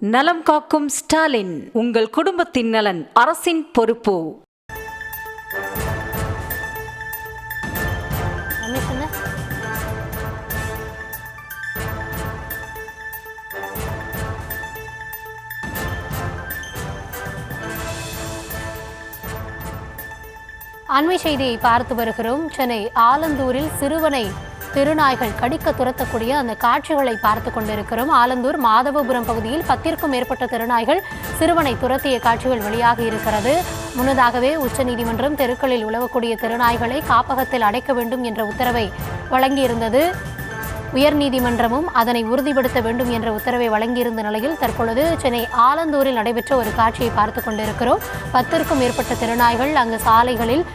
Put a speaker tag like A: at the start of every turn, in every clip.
A: நலம் காக்கும் ஸ்டாலின், உங்கள் குடும்பத்தின் நலன் அரசின் பொறுப்பு.
B: அண்மை செய்தியை பார்த்து வருகிறோம். சென்னை ஆலந்தூரில் சிறுவனை திருநாய்கள் கடிக்க துரத்தக்கூடிய அந்த காட்சிகளை பார்த்து கொண்டிருக்கிறோம். ஆலந்தூர் மாதவபுரம் பகுதியில் 10க்கும் மேற்பட்ட திருநாய்கள் சிறுவனை துரத்திய காட்சிகள் வெளியாகி இருக்கிறது. முன்னதாகவே உச்சநீதிமன்றம் தெருக்களில் உலவக்கூடிய திருநாய்களை காப்பகத்தில் அடைக்க வேண்டும் என்ற உத்தரவை வழங்கியிருந்தது. உயர்நீதிமன்றமும் அதனை உறுதிப்படுத்த வேண்டும் என்ற உத்தரவை வழங்கியிருந்த நிலையில் தற்பொழுது சென்னை ஆலந்தூரில் நடைபெற்ற ஒரு காட்சியை பார்த்து கொண்டிருக்கிறோம். 10க்கும் மேற்பட்ட திருநாய்கள் அங்கு சாலைகளில்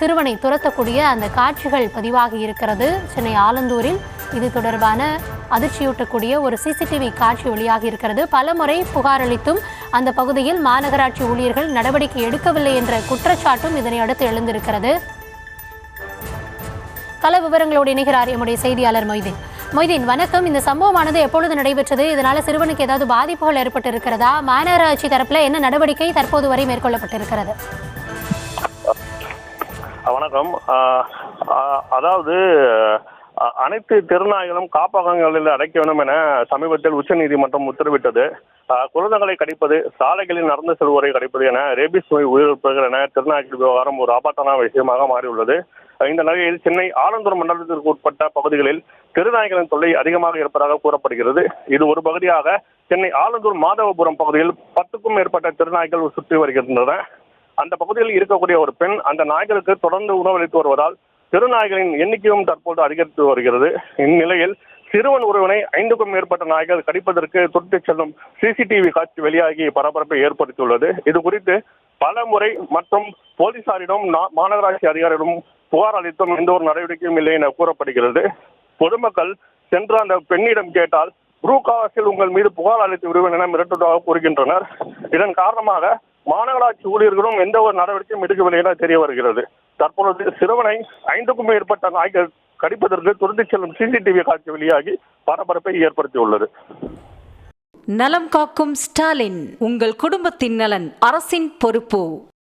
B: சிறுவனை துரத்தக்கூடிய அந்த காட்சிகள் பதிவாகி இருக்கிறது. சென்னை ஆலந்தூரில் இது தொடர்பான அதிர்ச்சியூட்டக்கூடிய ஒரு சிசிடிவி காட்சி வெளியாகி இருக்கிறது. பலமுறை புகார் அளித்தும் அந்த பகுதியில் மாநகராட்சி ஊழியர்கள் நடவடிக்கை எடுக்கவில்லை என்ற குற்றச்சாட்டும் இதனை அடுத்து எழுந்திருக்கிறது. கள விவரங்களோடு இணைகிறார் எம்முடைய செய்தியாளர் மொய்தீன். வணக்கம். இந்த சம்பவமானது எப்பொழுது நடைபெற்றது? இதனால சிறுவனுக்கு ஏதாவது பாதிப்புகள் ஏற்பட்டு இருக்கிறதா? மாநகராட்சி தரப்புல என்ன நடவடிக்கை தற்போது வரை மேற்கொள்ளப்பட்டிருக்கிறது?
C: வணக்கம். அதாவது அனைத்து திருநாய்களும் காப்பகங்களில் அடைக்க வேண்டும் என சமீபத்தில் உச்சநீதிமன்றம் உத்தரவிட்டது. குழந்தைகளை கடிப்பது, சாலைகளில் நடந்து செல்வோரை கடிப்பது என ரேபிஸ் நோய் உயிரிழப்புகள் என திருநாய்கள் விவகாரம் ஒரு ஆபத்தான விஷயமாக மாறியுள்ளது. இந்த நிலையில் சென்னை ஆலந்தூர் மண்டலத்திற்கு உட்பட்ட பகுதிகளில் திருநாய்களின் தொல்லை அதிகமாக இருப்பதாக கூறப்படுகிறது. இது ஒரு பகுதியாக சென்னை ஆலந்தூர் மாதவபுரம் பகுதியில் 10க்கும் மேற்பட்ட திருநாய்கள் சுற்றி வருகின்றன. அந்த பகுதியில் இருக்கக்கூடிய ஒரு பெண் அந்த நாய்களுக்கு தொடர்ந்து உணவளித்து வருவதால் திருநாய்களின் எண்ணிக்கையும் தற்போது அதிகரித்து வருகிறது. இந்நிலையில் சிறுவன் ஒருவனை 5க்கும் மேற்பட்ட நாய்கள் கடிப்பதற்கு துரத்திச் செல்லும் சிசிடிவி காட்சி வெளியாகி பரபரப்பை ஏற்படுத்தியுள்ளது. இது குறித்து பல முறை மற்றும் போலீசாரிடம் மாநகராட்சி அதிகாரிகளிடம் புகார் அளித்தும் எந்த ஒரு நடவடிக்கையும் இல்லை என கூறப்படுகிறது. பொதுமக்கள் சென்று அந்த பெண்ணிடம் கேட்டால் புரூகாவாசில் உங்கள் மீது புகார் அளித்து விடுவேன் என மிரட்டுவதாக கூறுகின்றனர். இதன் காரணமாக மாநகராட்சி ஊழியர்களும் எந்த ஒரு நடவடிக்கையும் எடுக்கவில்லை என தெரிய வருகிறது. தற்பொழுது சிறுவனை 5க்கும் மேற்பட்ட நாய்கள் கடிப்பதற்கு துரத்திச் செல்லும் சிசிடிவி காட்சி வெளியாகி பரபரப்பை ஏற்படுத்தியுள்ளது.
A: நலம் காக்கும் ஸ்டாலின், உங்கள் குடும்பத்தின் நலன் அரசின் பொறுப்பு.